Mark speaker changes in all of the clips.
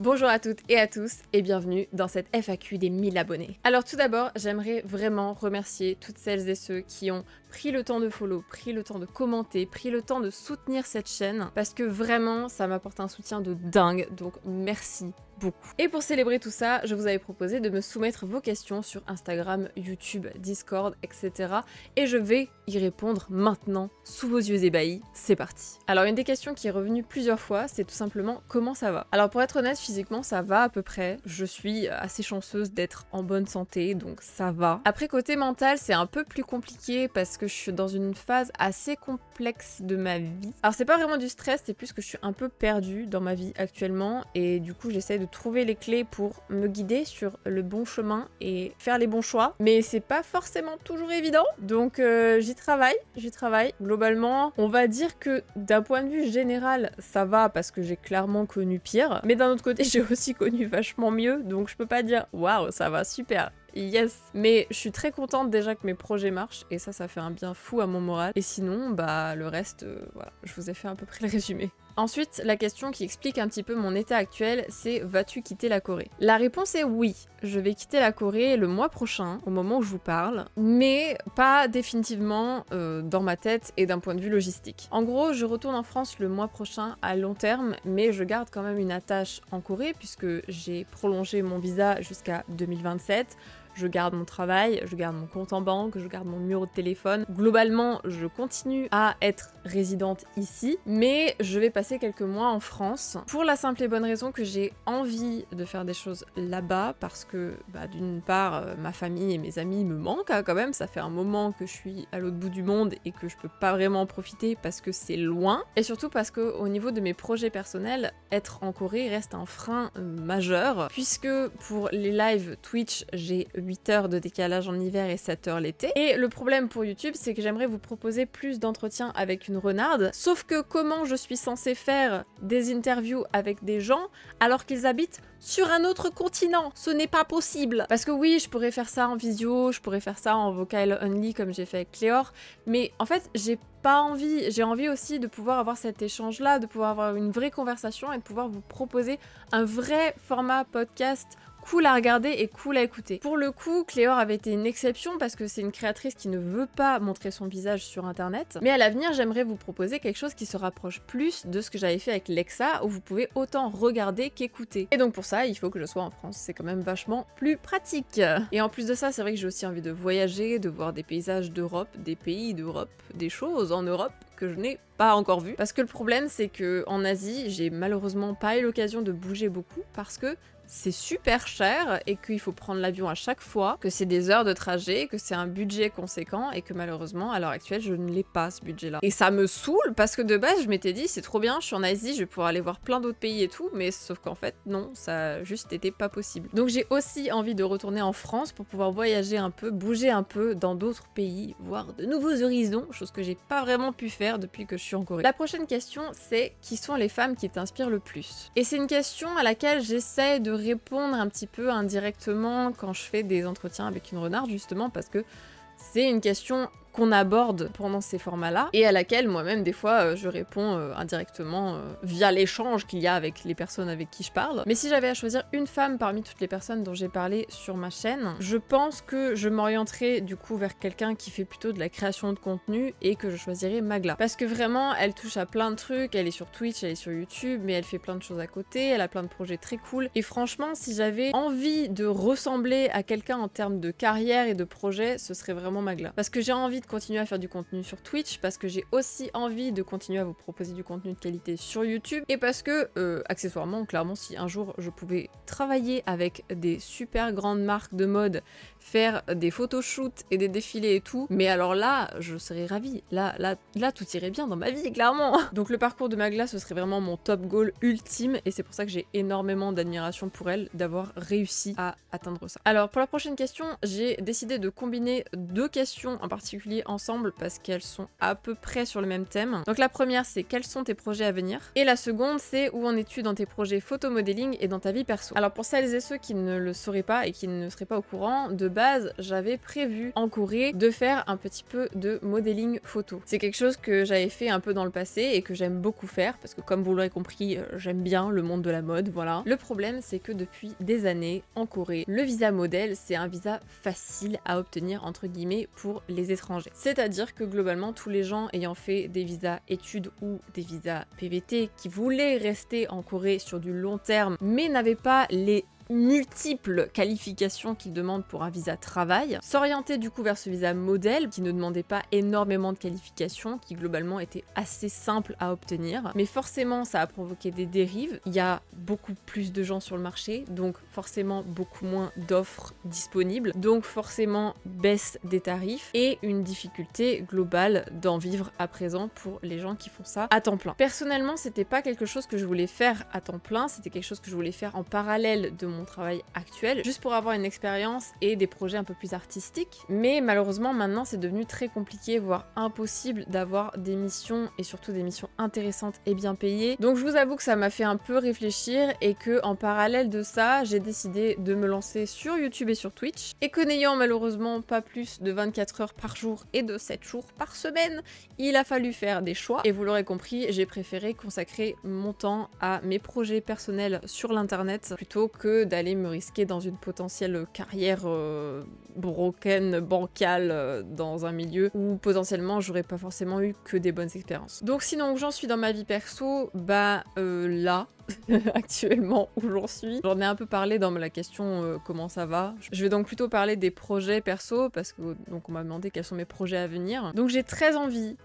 Speaker 1: Bonjour à toutes et à tous et bienvenue dans cette FAQ des 1000 abonnés. Alors tout d'abord, j'aimerais vraiment remercier toutes celles et ceux qui ont pris le temps de follow, pris le temps de commenter, pris le temps de soutenir cette chaîne parce que vraiment ça m'apporte un soutien de dingue, donc merci beaucoup. Et pour célébrer tout ça, je vous avais proposé de me soumettre vos questions sur Instagram, YouTube, Discord, etc. Et je vais y répondre maintenant, sous vos yeux ébahis. C'est parti. Alors une des questions qui est revenue plusieurs fois, c'est tout simplement comment ça va. Alors pour être honnête, physiquement ça va à peu près. Je suis assez chanceuse d'être en bonne santé, donc ça va. Après côté mental, c'est un peu plus compliqué parce que je suis dans une phase assez complexe de ma vie. Alors c'est pas vraiment du stress, c'est plus que je suis un peu perdue dans ma vie actuellement et du coup j'essaie de trouver les clés pour me guider sur le bon chemin et faire les bons choix. Mais c'est pas forcément toujours évident, donc j'y travaille. Globalement, on va dire que d'un point de vue général, ça va parce que j'ai clairement connu pire. Mais d'un autre côté, j'ai aussi connu vachement mieux, donc je peux pas dire waouh, ça va super. Yes, mais je suis très contente déjà que mes projets marchent et ça fait un bien fou à mon moral. Et sinon, bah le reste, voilà, je vous ai fait à peu près le résumé. Ensuite, la question qui explique un petit peu mon état actuel, c'est vas-tu quitter la Corée? La réponse est oui, je vais quitter la Corée le mois prochain, au moment où je vous parle, mais pas définitivement dans ma tête et d'un point de vue logistique. En gros, je retourne en France le mois prochain à long terme, mais je garde quand même une attache en Corée puisque j'ai prolongé mon visa jusqu'à 2027. Je garde mon travail, je garde mon compte en banque, je garde mon numéro de téléphone. Globalement, je continue à être résidente ici, mais je vais passer quelques mois en France pour la simple et bonne raison que j'ai envie de faire des choses là-bas parce que, d'une part, ma famille et mes amis me manquent quand même. Ça fait un moment que je suis à l'autre bout du monde et que je peux pas vraiment en profiter parce que c'est loin. Et surtout parce que au niveau de mes projets personnels, être en Corée reste un frein majeur puisque pour les lives Twitch, j'ai 8 heures de décalage en hiver et 7 heures l'été. Et le problème pour YouTube, c'est que j'aimerais vous proposer plus d'entretiens avec une renarde, sauf que comment je suis censée faire des interviews avec des gens alors qu'ils habitent sur un autre continent? Ce n'est pas possible. Parce que oui, je pourrais faire ça en visio, je pourrais faire ça en vocal only comme j'ai fait avec Cléor, mais en fait, j'ai pas envie. J'ai envie aussi de pouvoir avoir cet échange-là, de pouvoir avoir une vraie conversation et de pouvoir vous proposer un vrai format podcast cool à regarder et cool à écouter. Pour le coup, Cléor avait été une exception parce que c'est une créatrice qui ne veut pas montrer son visage sur internet. Mais à l'avenir, j'aimerais vous proposer quelque chose qui se rapproche plus de ce que j'avais fait avec Lexa, où vous pouvez autant regarder qu'écouter. Et donc pour ça, il faut que je sois en France. C'est quand même vachement plus pratique. Et en plus de ça, c'est vrai que j'ai aussi envie de voyager, de voir des paysages d'Europe, des pays d'Europe, des choses en Europe que je n'ai pas encore vu. Parce que le problème, c'est que en Asie, j'ai malheureusement pas eu l'occasion de bouger beaucoup parce que c'est super cher et qu'il faut prendre l'avion à chaque fois, que c'est des heures de trajet, que c'est un budget conséquent et que malheureusement, à l'heure actuelle, je ne l'ai pas ce budget-là. Et ça me saoule parce que de base, je m'étais dit, c'est trop bien, je suis en Asie, je vais pouvoir aller voir plein d'autres pays et tout, mais sauf qu'en fait, non, ça a juste été pas possible. Donc j'ai aussi envie de retourner en France pour pouvoir voyager un peu, bouger un peu dans d'autres pays, voir de nouveaux horizons, chose que j'ai pas vraiment pu faire depuis que je suis en Corée. La prochaine question, c'est qui sont les femmes qui t'inspirent le plus? Et c'est une question à laquelle j'essaie de répondre un petit peu indirectement quand je fais des entretiens avec une renarde, justement parce que c'est une question qu'on aborde pendant ces formats-là, et à laquelle moi-même des fois je réponds indirectement via l'échange qu'il y a avec les personnes avec qui je parle. Mais si j'avais à choisir une femme parmi toutes les personnes dont j'ai parlé sur ma chaîne, je pense que je m'orienterais du coup vers quelqu'un qui fait plutôt de la création de contenu et que je choisirais Magla. Parce que vraiment, elle touche à plein de trucs, elle est sur Twitch, elle est sur YouTube, mais elle fait plein de choses à côté, elle a plein de projets très cool, et franchement, si j'avais envie de ressembler à quelqu'un en termes de carrière et de projet, ce serait vraiment Magla. Parce que j'ai envie de continuer à faire du contenu sur Twitch, parce que j'ai aussi envie de continuer à vous proposer du contenu de qualité sur YouTube, et parce que, accessoirement, clairement, si un jour je pouvais travailler avec des super grandes marques de mode, faire des photoshoots et des défilés et tout, mais alors là, je serais ravie. Là, tout irait bien dans ma vie, clairement. Donc le parcours de Magla, ce serait vraiment mon top goal ultime, et c'est pour ça que j'ai énormément d'admiration pour elle d'avoir réussi à atteindre ça. Alors pour la prochaine question, j'ai décidé de combiner deux questions en particulier lie ensemble parce qu'elles sont à peu près sur le même thème. Donc la première, c'est quels sont tes projets à venir, et la seconde, c'est où en es-tu dans tes projets photomodeling et dans ta vie perso. Alors pour celles et ceux qui ne le sauraient pas et qui ne seraient pas au courant, de base, j'avais prévu en Corée de faire un petit peu de modeling photo. C'est quelque chose que j'avais fait un peu dans le passé et que j'aime beaucoup faire parce que comme vous l'aurez compris, j'aime bien le monde de la mode, voilà. Le problème, c'est que depuis des années, en Corée, le visa modèle, c'est un visa facile à obtenir, entre guillemets, pour les étrangers. C'est-à-dire que globalement, tous les gens ayant fait des visas études ou des visas PVT qui voulaient rester en Corée sur du long terme, mais n'avaient pas les multiples qualifications qu'ils demandent pour un visa travail, s'orienter du coup vers ce visa modèle qui ne demandait pas énormément de qualifications, qui globalement était assez simple à obtenir, mais forcément ça a provoqué des dérives. Il y a beaucoup plus de gens sur le marché, donc forcément beaucoup moins d'offres disponibles, donc forcément baisse des tarifs et une difficulté globale d'en vivre à présent pour les gens qui font ça à temps plein. Personnellement, c'était pas quelque chose que je voulais faire à temps plein, c'était quelque chose que je voulais faire en parallèle de mon travail actuel, juste pour avoir une expérience et des projets un peu plus artistiques. Mais malheureusement, maintenant, c'est devenu très compliqué, voire impossible d'avoir des missions et surtout des missions intéressantes et bien payées. Donc je vous avoue que ça m'a fait un peu réfléchir et que en parallèle de ça, j'ai décidé de me lancer sur YouTube et sur Twitch. Et que n'ayant malheureusement pas plus de 24 heures par jour et de 7 jours par semaine, il a fallu faire des choix. Et vous l'aurez compris, j'ai préféré consacrer mon temps à mes projets personnels sur l'internet plutôt que d'aller me risquer dans une potentielle carrière broken, bancale, dans un milieu où potentiellement j'aurais pas forcément eu que des bonnes expériences. Donc sinon où j'en suis dans ma vie perso, bah là, actuellement où j'en suis. J'en ai un peu parlé dans la question comment ça va. Je vais donc plutôt parler des projets perso parce que donc on m'a demandé quels sont mes projets à venir. Donc j'ai très envie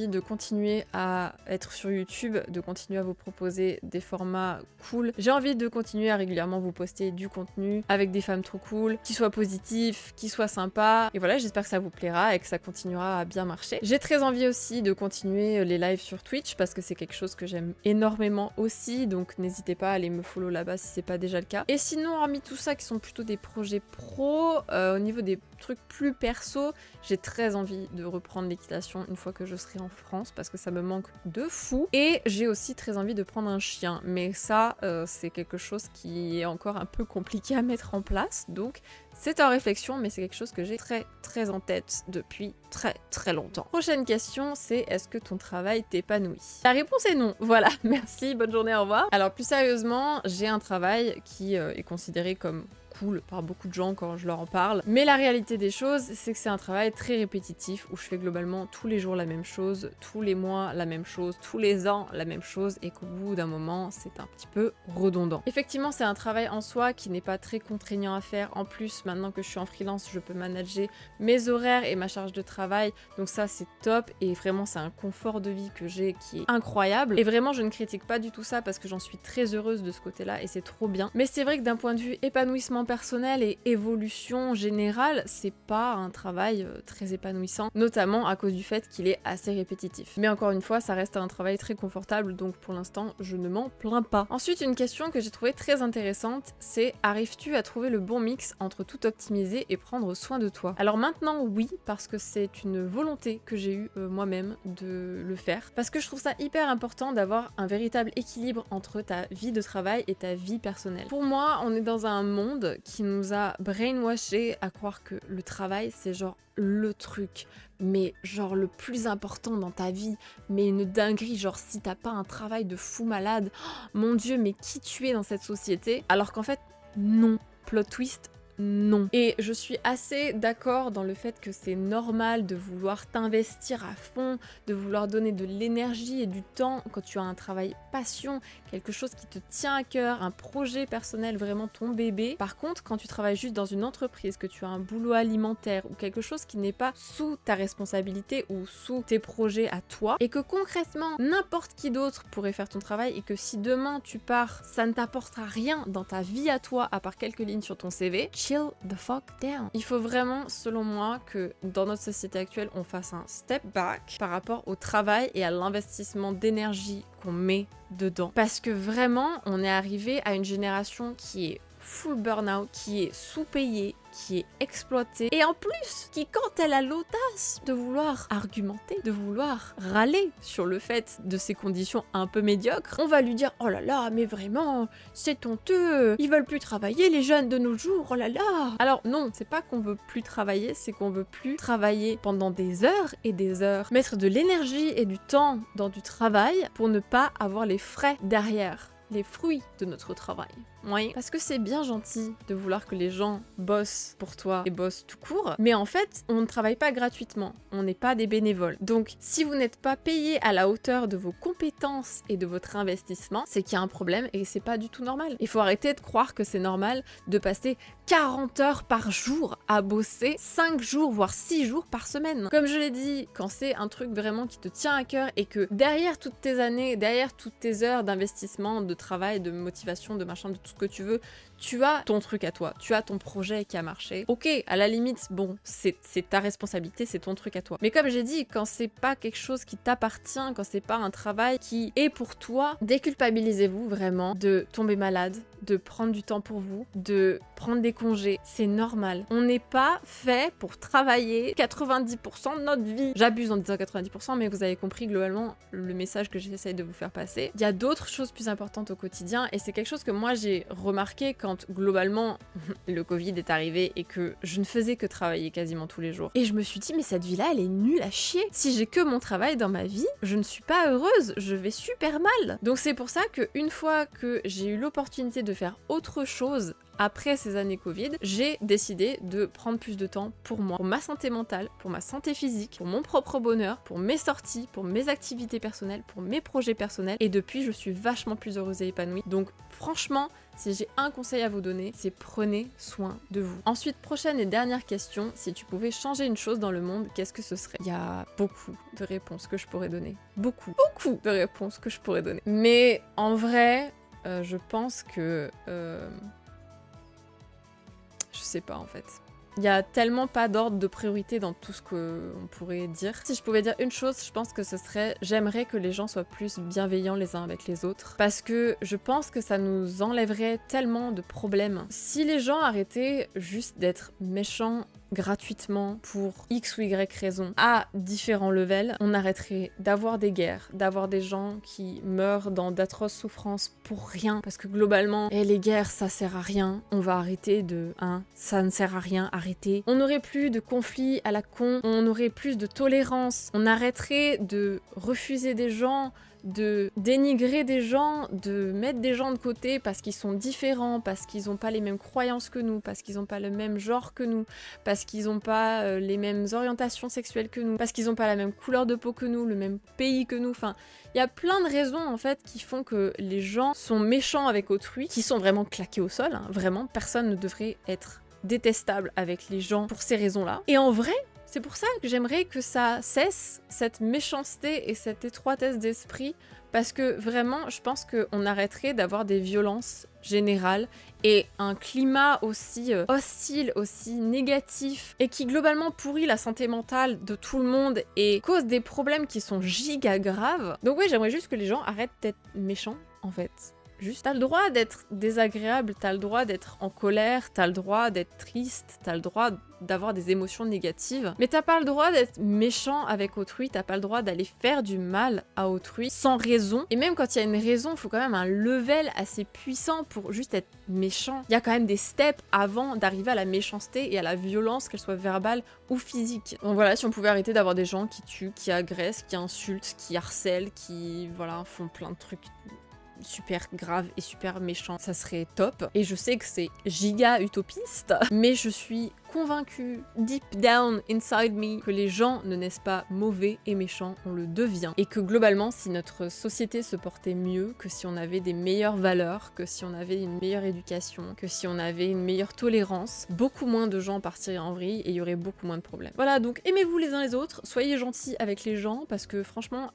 Speaker 1: de continuer à être sur YouTube, de continuer à vous proposer des formats cool. J'ai envie de continuer à régulièrement vous poster du contenu avec des femmes trop cool, qui soient positifs, qui soient sympas. Et voilà, j'espère que ça vous plaira et que ça continuera à bien marcher. J'ai très envie aussi de continuer les lives sur Twitch parce que c'est quelque chose que j'aime énormément aussi. Donc n'hésitez pas à aller me follow là-bas si c'est pas déjà le cas. Et sinon, hormis tout ça qui sont plutôt des projets pro, au niveau des trucs plus perso, j'ai très envie de reprendre l'équitation une fois que je serai en France parce que ça me manque de fou. Et j'ai aussi très envie de prendre un chien, mais ça c'est quelque chose qui est encore un peu compliqué à mettre en place, donc c'est en réflexion, mais c'est quelque chose que j'ai très en tête depuis très longtemps. Prochaine question, c'est est-ce que ton travail t'épanouit? La réponse est non. Voilà, merci, bonne journée, au revoir. Alors plus sérieusement, j'ai un travail qui est considéré comme cool par beaucoup de gens quand je leur en parle. Mais la réalité des choses, c'est que c'est un travail très répétitif où je fais globalement tous les jours la même chose, tous les mois la même chose, tous les ans la même chose et qu'au bout d'un moment, c'est un petit peu redondant. Effectivement, c'est un travail en soi qui n'est pas très contraignant à faire. En plus, maintenant que je suis en freelance, je peux manager mes horaires et ma charge de travail. Donc ça, c'est top et vraiment, c'est un confort de vie que j'ai qui est incroyable. Et vraiment, je ne critique pas du tout ça parce que j'en suis très heureuse de ce côté-là et c'est trop bien. Mais c'est vrai que d'un point de vue épanouissement personnel et évolution générale, c'est pas un travail très épanouissant, notamment à cause du fait qu'il est assez répétitif. Mais encore une fois, ça reste un travail très confortable, donc pour l'instant, je ne m'en plains pas. Ensuite, une question que j'ai trouvée très intéressante, c'est arrives-tu à trouver le bon mix entre tout optimiser et prendre soin de toi? Alors maintenant, oui, parce que c'est une volonté que j'ai eue moi-même de le faire, parce que je trouve ça hyper important d'avoir un véritable équilibre entre ta vie de travail et ta vie personnelle. Pour moi, on est dans un monde qui nous a brainwashé à croire que le travail c'est genre le truc, mais genre le plus important dans ta vie, mais une dinguerie, genre si t'as pas un travail de fou malade, oh, mon dieu, mais qui tu es dans cette société? Alors qu'en fait, non. Plot twist, non. Et je suis assez d'accord dans le fait que c'est normal de vouloir t'investir à fond, de vouloir donner de l'énergie et du temps quand tu as un travail passion, quelque chose qui te tient à cœur, un projet personnel, vraiment ton bébé. Par contre, quand tu travailles juste dans une entreprise, que tu as un boulot alimentaire ou quelque chose qui n'est pas sous ta responsabilité ou sous tes projets à toi, et que concrètement, n'importe qui d'autre pourrait faire ton travail et que si demain tu pars, ça ne t'apportera rien dans ta vie à toi à part quelques lignes sur ton CV, chill the fuck down. Il faut vraiment, selon moi, que dans notre société actuelle, on fasse un step back par rapport au travail et à l'investissement d'énergie qu'on met dedans. Parce que vraiment, on est arrivé à une génération qui est full burn-out, qui est sous-payée, qui est exploitée, et en plus, qui quand elle a l'audace de vouloir argumenter, de vouloir râler sur le fait de ces conditions un peu médiocres, on va lui dire « Oh là là, mais vraiment, c'est honteux, ils veulent plus travailler, les jeunes de nos jours, oh là là !» Alors non, c'est pas qu'on veut plus travailler, c'est qu'on veut plus travailler pendant des heures et des heures, mettre de l'énergie et du temps dans du travail pour ne pas avoir les frais derrière, les fruits de notre travail. Oui, parce que c'est bien gentil de vouloir que les gens bossent pour toi et bossent tout court, mais en fait, on ne travaille pas gratuitement, on n'est pas des bénévoles. Donc, si vous n'êtes pas payé à la hauteur de vos compétences et de votre investissement, c'est qu'il y a un problème et c'est pas du tout normal. Il faut arrêter de croire que c'est normal de passer 40 heures par jour à bosser 5 jours, voire 6 jours par semaine. Comme je l'ai dit, quand c'est un truc vraiment qui te tient à cœur et que derrière toutes tes années, derrière toutes tes heures d'investissement, de travail, de motivation, de machin, de tout ce que tu veux, tu as ton truc à toi, tu as ton projet qui a marché. Ok, à la limite, bon, c'est ta responsabilité, c'est ton truc à toi. Mais comme j'ai dit, quand c'est pas quelque chose qui t'appartient, quand c'est pas un travail qui est pour toi, déculpabilisez-vous vraiment de tomber malade, de prendre du temps pour vous, de prendre des congés. C'est normal. On n'est pas fait pour travailler 90% de notre vie. J'abuse en disant 90%, mais vous avez compris globalement le message que j'essaye de vous faire passer. Il y a d'autres choses plus importantes au quotidien et c'est quelque chose que moi j'ai remarqué quand globalement le Covid est arrivé et que je ne faisais que travailler quasiment tous les jours. Et je me suis dit mais cette vie-là elle est nulle à chier. Si j'ai que mon travail dans ma vie, je ne suis pas heureuse, je vais super mal. Donc c'est pour ça qu'une fois que j'ai eu l'opportunité de faire autre chose après ces années Covid, j'ai décidé de prendre plus de temps pour moi, pour ma santé mentale, pour ma santé physique, pour mon propre bonheur, pour mes sorties, pour mes activités personnelles, pour mes projets personnels. Et depuis, je suis vachement plus heureuse et épanouie. Donc franchement, si j'ai un conseil à vous donner, c'est prenez soin de vous. Ensuite, prochaine et dernière question, si tu pouvais changer une chose dans le monde, qu'est-ce que ce serait? Il y a beaucoup de réponses que je pourrais donner. Beaucoup de réponses que je pourrais donner. Mais en vrai, je pense que... je sais pas en fait. Il y a tellement pas d'ordre de priorité dans tout ce qu'on pourrait dire. Si je pouvais dire une chose, je pense que ce serait j'aimerais que les gens soient plus bienveillants les uns avec les autres. Parce que je pense que ça nous enlèverait tellement de problèmes. Si les gens arrêtaient juste d'être méchants gratuitement pour X ou Y raison à différents levels, on arrêterait d'avoir des guerres, d'avoir des gens qui meurent dans d'atroces souffrances pour rien, parce que globalement, les guerres ça sert à rien, on va arrêter de, ça ne sert à rien, arrêtez. On n'aurait plus de conflits à la con, on aurait plus de tolérance, on arrêterait de refuser des gens, de dénigrer des gens, de mettre des gens de côté parce qu'ils sont différents, parce qu'ils n'ont pas les mêmes croyances que nous, parce qu'ils n'ont pas le même genre que nous, parce qu'ils n'ont pas les mêmes orientations sexuelles que nous, parce qu'ils n'ont pas la même couleur de peau que nous, le même pays que nous, enfin... Il y a plein de raisons en fait qui font que les gens sont méchants avec autrui, qui sont vraiment claqués au sol, vraiment, personne ne devrait être détestable avec les gens pour ces raisons-là. Et en vrai, c'est pour ça que j'aimerais que ça cesse, cette méchanceté et cette étroitesse d'esprit, parce que vraiment, je pense qu'on arrêterait d'avoir des violences générales et un climat aussi hostile, aussi négatif, et qui globalement pourrit la santé mentale de tout le monde et cause des problèmes qui sont giga graves. Donc oui, j'aimerais juste que les gens arrêtent d'être méchants, en fait. Juste, t'as le droit d'être désagréable, t'as le droit d'être en colère, t'as le droit d'être triste, t'as le droit d'avoir des émotions négatives, mais t'as pas le droit d'être méchant avec autrui, t'as pas le droit d'aller faire du mal à autrui sans raison. Et même quand il y a une raison, il faut quand même un level assez puissant pour juste être méchant. Il y a quand même des steps avant d'arriver à la méchanceté et à la violence, qu'elle soit verbale ou physique. Donc voilà, si on pouvait arrêter d'avoir des gens qui tuent, qui agressent, qui insultent, qui harcèlent, qui voilà, font plein de trucs super grave et super méchant, ça serait top. Et je sais que c'est giga utopiste, mais je suis convaincue, deep down inside me, que les gens ne naissent pas mauvais et méchants, on le devient. Et que globalement, si notre société se portait mieux, que si on avait des meilleures valeurs, que si on avait une meilleure éducation, que si on avait une meilleure tolérance, beaucoup moins de gens partiraient en vrille et il y aurait beaucoup moins de problèmes. Voilà, donc aimez-vous les uns les autres, soyez gentils avec les gens, parce que franchement,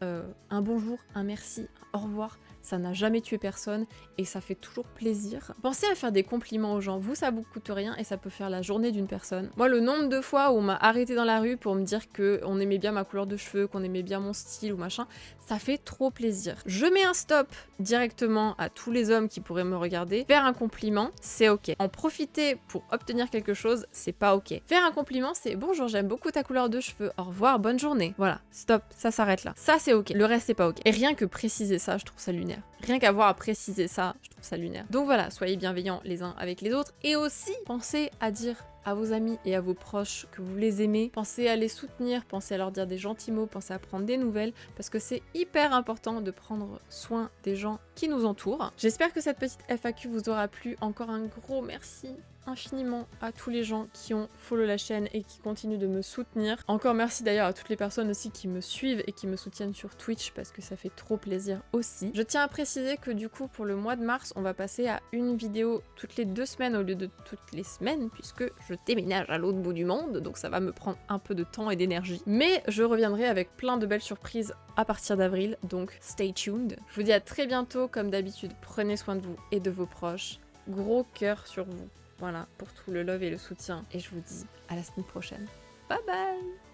Speaker 1: un bonjour, un merci, un au revoir, ça n'a jamais tué personne et ça fait toujours plaisir. Pensez à faire des compliments aux gens, vous ça vous coûte rien et ça peut faire la journée d'une personne. Moi le nombre de fois où on m'a arrêté dans la rue pour me dire qu'on aimait bien ma couleur de cheveux, qu'on aimait bien mon style ou machin, ça fait trop plaisir. Je mets un stop directement à tous les hommes qui pourraient me regarder. Faire un compliment, c'est ok. En profiter pour obtenir quelque chose, c'est pas ok. Faire un compliment, c'est bonjour, j'aime beaucoup ta couleur de cheveux, au revoir, bonne journée. Voilà, stop, ça s'arrête là. Ça c'est ok, le reste c'est pas ok. Et rien que préciser ça, je trouve ça lunaire. Rien qu'avoir à préciser ça, je trouve ça lunaire. Donc voilà, soyez bienveillants les uns avec les autres et aussi pensez à dire à vos amis et à vos proches que vous les aimez, pensez à les soutenir, pensez à leur dire des gentils mots, pensez à prendre des nouvelles, parce que c'est hyper important de prendre soin des gens qui nous entourent. J'espère que cette petite FAQ vous aura plu. Encore un gros merci infiniment à tous les gens qui ont follow la chaîne et qui continuent de me soutenir. Encore merci d'ailleurs à toutes les personnes aussi qui me suivent et qui me soutiennent sur Twitch parce que ça fait trop plaisir aussi. Je tiens à préciser que du coup pour le mois de mars on va passer à une vidéo toutes les 2 semaines au lieu de toutes les semaines puisque je déménage à l'autre bout du monde donc ça va me prendre un peu de temps et d'énergie. Mais je reviendrai avec plein de belles surprises à partir d'avril donc stay tuned. Je vous dis à très bientôt comme d'habitude, prenez soin de vous et de vos proches. Gros cœur sur vous. Voilà, pour tout le love et le soutien. Et je vous dis à la semaine prochaine. Bye bye!